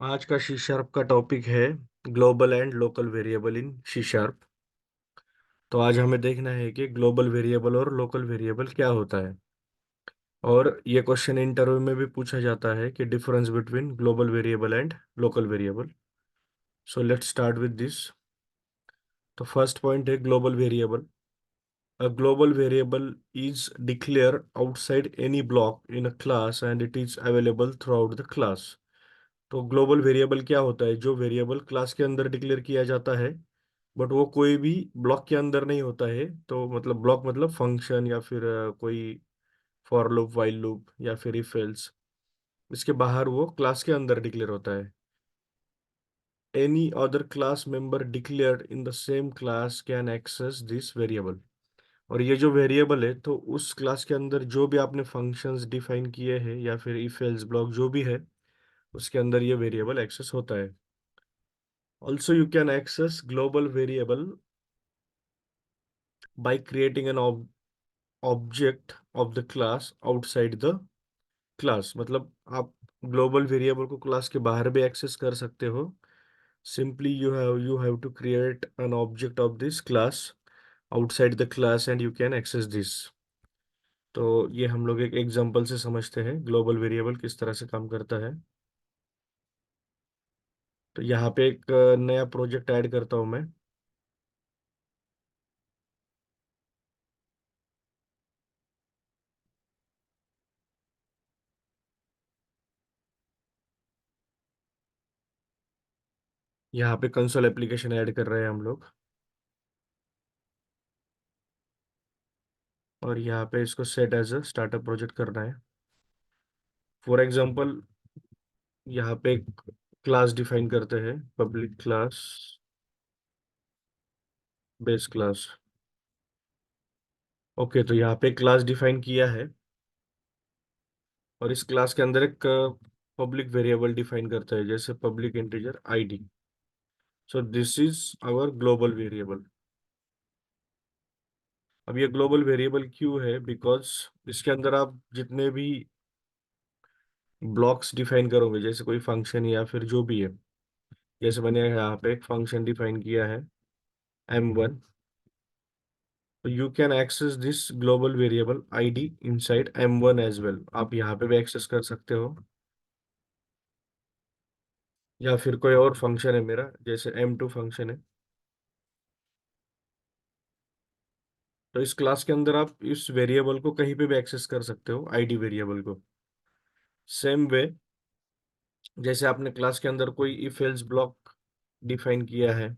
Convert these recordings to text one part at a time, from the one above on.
आज का C sharp का टॉपिक है global and local variable in C sharp. तो आज हमें देखना है कि ग्लोबल वेरिएबल और लोकल वेरिएबल क्या होता है। और ये क्वेश्चन इंटरव्यू में भी पूछा जाता है कि difference between global variable and local variable. So let's start with this. तो फर्स्ट पॉइंट है global variable. A global variable is declared outside any block in a class and it is available throughout the class. तो global variable क्या होता है? जो variable class के अंदर declare किया जाता है बट वो कोई भी ब्लॉक के अंदर नहीं होता है। तो मतलब ब्लॉक मतलब फंक्शन या फिर कोई फॉर लूप, वाइल लूप या फिर इफ एल्स, इसके बाहर वो क्लास के अंदर डिक्लेयर होता है। Any other class member declared in the same class can access this variable. और ये जो वेरिएबल है तो उस क्लास के अंदर जो भी आपने फंक्शंस डिफाइन किए हैं या फिर इफ एल्स ब्लॉक जो भी है उसके अंदर ये वेरिएबल एक्सेस होता है। Also you can access global variable by creating an object of the class outside the class. मतलब आप ग्लोबल वेरिएबल को क्लास के बाहर भी एक्सेस कर सकते हो। Simply you have to create an object of this class outside the class and you can access this. तो ये हम लोग एक एग्जांपल से समझते हैं ग्लोबल वेरिएबल किस तरह से काम करता है। तो यहाँ पे एक नया प्रोजेक्ट ऐड करता हूँ मैं। यहाँ पे कंसोल एप्लीकेशन ऐड कर रहे हैं हम लोग और यहाँ पे इसको set as a startup project करना है। फॉर एग्जांपल यहाँ पे एक क्लास डिफाइन करते हैं, public class, base class. Okay, तो यहाँ पे क्लास डिफाइन किया है और इस क्लास के अंदर एक पब्लिक वेरिएबल डिफाइन करता है जैसे public integer ID. So this is our global variable. अब ये ग्लोबल वेरिएबल क्यों है? बिकॉज इसके अंदर आप जितने भी ब्लॉक्स डिफाइन करोगे जैसे कोई फंक्शन या फिर जो भी है, जैसे मैंने यहाँ पे एक फंक्शन डिफाइन किया है m1। तो you can access this global variable ID inside m1 as well. आप यहाँ पे भी एक्सेस कर सकते हो या फिर कोई और फंक्शन है मेरा जैसे m2 फंक्शन है। तो इस क्लास के अंदर आप इस वेरिएबल को कहीं पे भी एक्सेस कर सकते हो, आईडी वेरिएबल को। सेम वे जैसे आपने क्लास के अंदर कोई इफ एल्स ब्लॉक डिफाइन किया है,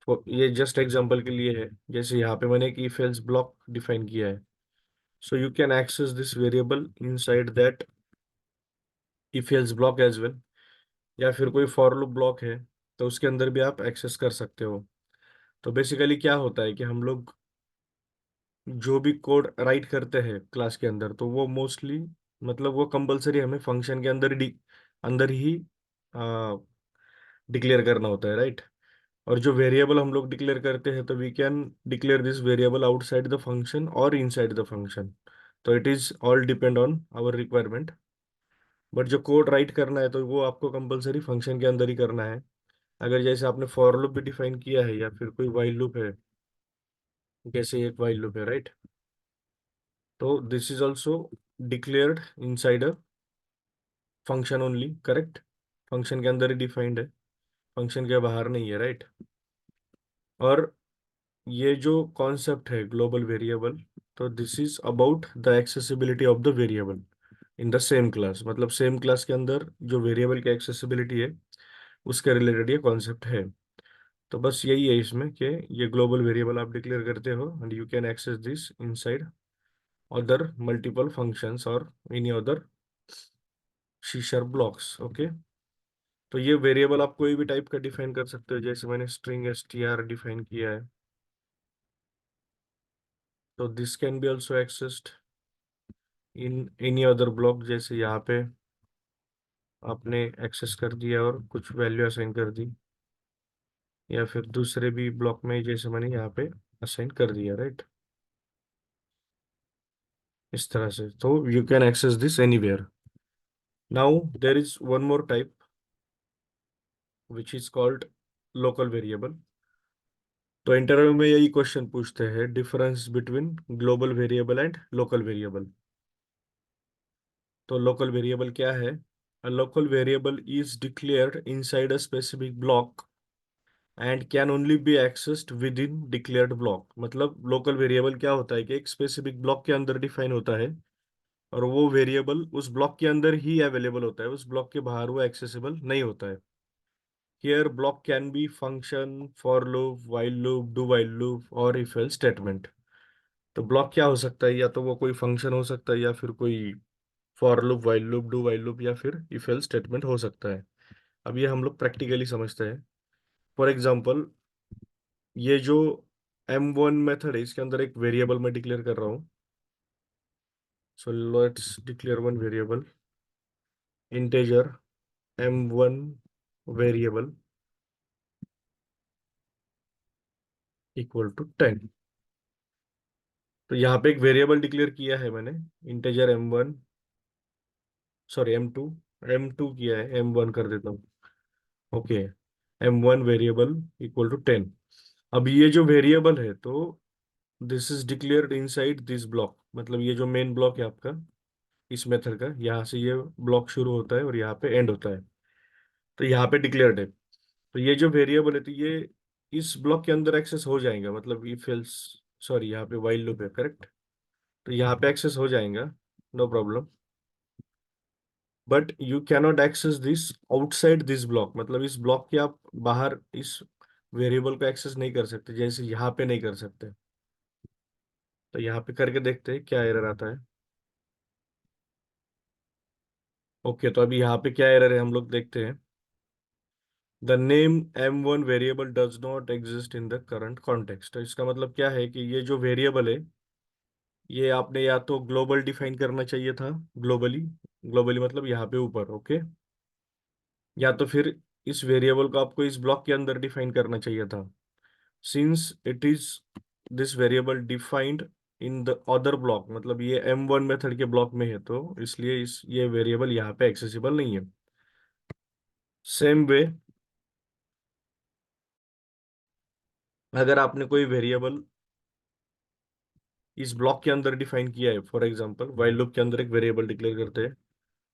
तो ये जस्ट एग्जांपल के लिए है। जैसे यहाँ पे मैंने एक इफ एल्स ब्लॉक डिफाइन किया है, so you can access this variable inside that if else block as well. या फिर कोई फॉर लूप ब्लॉक है तो उसके अंदर भी आप एक्सेस कर सकते हो। तो बेसिकली क्या होता है कि हम लोग जो भी कोड राइट करते हैं क्लास के अंदर तो वो मोस्टली मतलब वो कंपलसरी हमें फंक्शन के अंदर ही डिक्लेयर करना होता है, राइट। और जो वेरिएबल हम लोग डिक्लेयर करते हैं तो we can declare this variable outside the function और इनसाइड द फंक्शन। तो it is all depend on our requirement. But जो कोड राइट करना है तो वो आपको कंपलसरी फंक्शन के अंदर ही करना है। अगर जैसे आपने फॉर लूप भी डिफाइन किया है या फिर कोई वाइल लूप है, जैसे एक वाइल लूप है, राइट। तो this is also declared inside a function only, correct. Function के अंदर ही डिफाइंड है, फंक्शन के बाहर नहीं है, राइट। और ये जो कॉन्सेप्ट है ग्लोबल वेरिएबल, तो this is about the accessibility of the variable in the same class. मतलब सेम क्लास के अंदर जो वेरिएबल की एक्सेसिबिलिटी है उसके रिलेटेड ये कॉन्सेप्ट है। तो बस यही है इसमें कि ये ग्लोबल वेरिएबल आप डिक्लेयर करते हो and you can access this inside other multiple functions और any other C sharp blocks. Okay, तो ये वेरिएबल आप कोई भी टाइप का डिफाइन कर सकते हो जैसे मैंने स्ट्रिंग str डिफाइन किया है। तो this can be also accessed in any other block. जैसे यहाँ पे आपने एक्सेस कर दिया और कुछ वैल्यू असाइन कर दी, या फिर दूसरे भी ब्लॉक में जैसे मैंने यहाँ पे असाइन कर दिया, राइट। इस तरह से तो you can access this anywhere. Now there is one more type which is called local variable. तो इंटरव्यू में यही क्वेश्चन पूछते हैं, difference between global variable and local variable. तो लोकल वेरिएबल क्या है? A local variable is declared inside a specific block and can only be accessed within declared block. मतलब local variable क्या होता है कि एक स्पेसिफिक ब्लॉक के अंदर डिफाइन होता है, और वो वेरिएबल उस ब्लॉक के अंदर ही अवेलेबल होता है, उस ब्लॉक के बाहर वो एक्सेसिबल नहीं होता है। Here block can be function, for loop, while loop, do while loop और इफ एल्स स्टेटमेंट। तो ब्लॉक क्या हो सकता है? या तो वो कोई फंक्शन हो सकता है, या फिर कोई for loop, while loop, do while loop, या फिर इफ एल्स स्टेटमेंट हो सकता है। अब ये हम लोग प्रैक्टिकली समझते हैं। फॉर एग्जाम्पल, ये जो M1 मेथड है, इसके अंदर एक वेरिएबल मैं डिक्लेयर कर रहा हूँ। So let's declare one variable, integer M1 variable equal to 10। तो यहाँ पे एक वेरिएबल डिक्लेयर किया है मैंने, integer M1, sorry M2, M2 किया है, M1 कर देता हूँ। Okay, M1 variable equal to 10। अब ये जो वेरिएबल है, तो this is declared inside this block. मतलब ये जो मेन ब्लॉक है आपका इस मेथड का, यहाँ से ये ब्लॉक शुरू होता है और यहाँ पे एंड होता है। तो यहाँ पे डिक्लेयर्ड है। तो ये जो वेरिएबल है, तो ये इस ब्लॉक के अंदर एक्सेस हो जाएगा। मतलब इफ एल्स, सॉरी यहाँ पे व्हाइल लूप है, करेक्ट। तो यहाँ पे एक्सेस हो जाएगा, no problem. But you cannot access this outside this block. मतलब इस ब्लॉक के आप बाहर इस वेरिएबल को एक्सेस नहीं कर सकते, जैसे यहाँ पे नहीं कर सकते। तो यहाँ पे करके देखते हैं क्या एरर आता है। ओके, तो अभी यहाँ पे क्या एरर है हम लोग देखते हैं। The name M1 variable does not exist in the current context. तो इसका मतलब क्या है कि ये जो वेरिएबल है, ये आपने या तो ग्लोबल डिफाइन करना चाहिए था, ग्लोबली, ग्लोबली मतलब यहाँ पे ऊपर, ओके। या तो फिर इस वेरिएबल को आपको इस ब्लॉक के अंदर डिफाइन करना चाहिए था। Since it is this variable defined in the other block, मतलब ये M1 मेथड के ब्लॉक में है, तो इसलिए इस ये वेरिएबल यहाँ पे एक्सेसिबल नहीं है। सेम वे, अगर आपने कोई वेरिएबल इस ब्लॉक के अंदर डिफाइन किया है, फॉर एग्जांपल व्हाइल लूप के अंदर एक वेरिएबल डिक्लेयर करते हैं,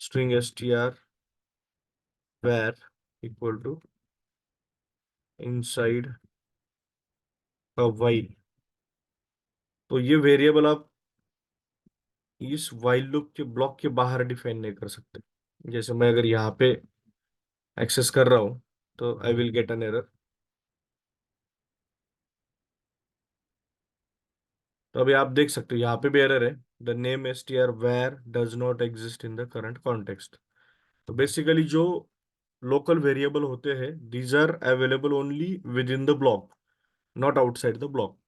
string str var equal to inside a while। तो ये वेरिएबल आप इस व्हाइल लूप के ब्लॉक के बाहर डिफाइन नहीं कर सकते। जैसे मैं अगर यहाँ पे एक्सेस कर रहा हूँ, तो I will get an error. तो अभी आप देख सकते हो यहाँ पे भी एरर है, the name str var does not exist in the current context. तो बेसिकली जो लोकल वेरिएबल होते हैं, these are available only within the block, not outside the block.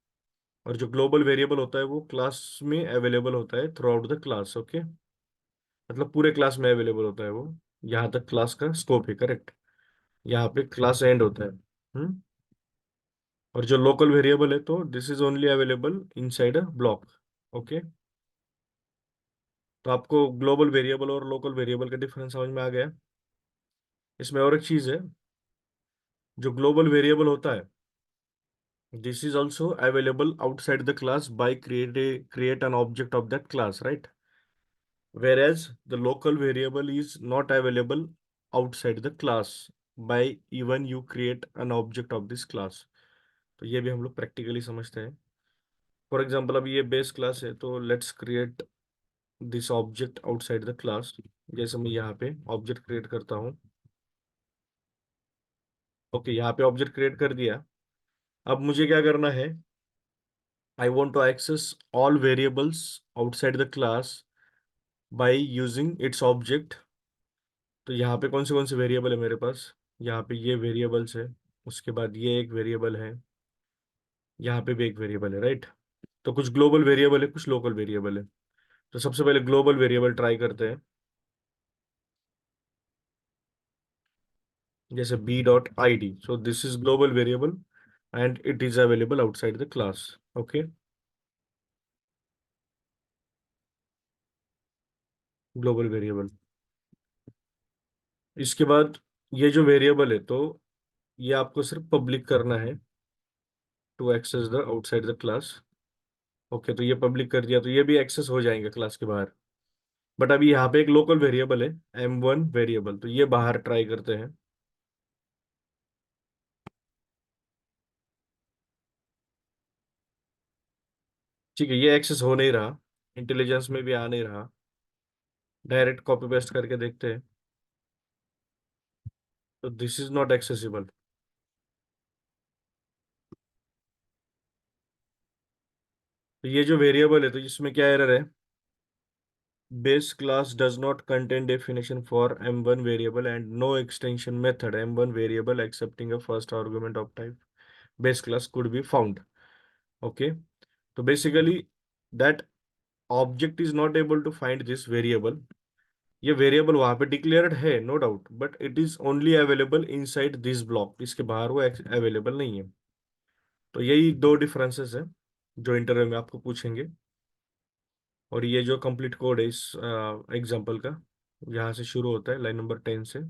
और जो ग्लोबल वेरिएबल होता है वो क्लास में अवेलेबल होता है through out the class, okay. मतलब पूरे क्लास में अवेलेबल होता है वो, यहाँ तक क्लास का स्कोप है, करेक्ट। यहाँ पे क्लास एंड होता है। और जो लोकल वेरिएबल है, तो this is only available inside a block, okay. तो आपको ग्लोबल वेरिएबल और लोकल वेरिएबल का डिफरेंस समझ में आ गया। इसमें और एक चीज है, जो ग्लोबल वेरिएबल होता है, this is also available outside the class by create an object of that class, right? Whereas the local variable is not available outside the class by even you create an object of this class। तो ये भी हम लोग practically समझते हैं। For example, अभी ये base class है, तो let's create this object outside the class. जैसे मैं यहाँ पे ऑब्जेक्ट क्रिएट करता हूँ, ओके, यहाँ पे ऑब्जेक्ट क्रिएट कर दिया। अब मुझे क्या करना है, I want to access all variables outside the class by using its object. तो यहाँ पे कौन से वेरिएबल है मेरे पास? यहाँ पे ये वेरिएबल्स है, उसके बाद ये एक वेरिएबल है, यहाँ पे भी एक वेरिएबल है, राइट। तो कुछ ग्लोबल वेरिएबल है, कुछ लोकल वेरिएबल है। तो सबसे पहले ग्लोबल वेरिएबल ट्राई करते हैं। जैसे b.id, so this is global variable and it is available outside the class, okay. Global variable, इसके बाद ये जो वेरिएबल है, तो ये आपको सिर्फ पब्लिक करना है to access the outside the class. Okay, तो ये पब्लिक कर दिया तो ये भी एक्सेस हो जाएंगे क्लास के बाहर। बट अभी यहाँ पे एक लोकल वेरिएबल है, M1 वेरिएबल, तो ये बाहर ट्राई करते हैं। ठीक है, ये एक्सेस हो नहीं रहा, इंटेलिजेंस में भी आ नहीं रहा। डायरेक्ट कॉपी पेस्ट करके देखते हैं। तो दिस इज नॉट एक्सेसिबल। तो ये जो वेरिएबल है, तो इसमें क्या एरर है? Base class does not contain definition for M1 variable and no extension method M1 variable excepting a first argument of type base class could be found. Okay, तो basically that object is not able to find this variable. ये variable वहां पे declared है, no doubt, but it is only available inside this block, इसके बाहर वो available नहीं है। तो यही दो डिफरेंसेस है जो इंटरव्यू में आपको पूछेंगे। और ये जो कंप्लीट कोड है इस एग्जाम्पल का, यहाँ से शुरू होता है लाइन नंबर 10 से,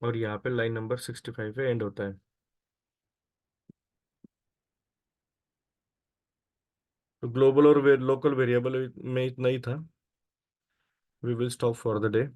और यहाँ पे लाइन नंबर 65 पे एंड होता है। तो ग्लोबल और लोकल वेरिएबल में इतना ही था। We will stop for the day.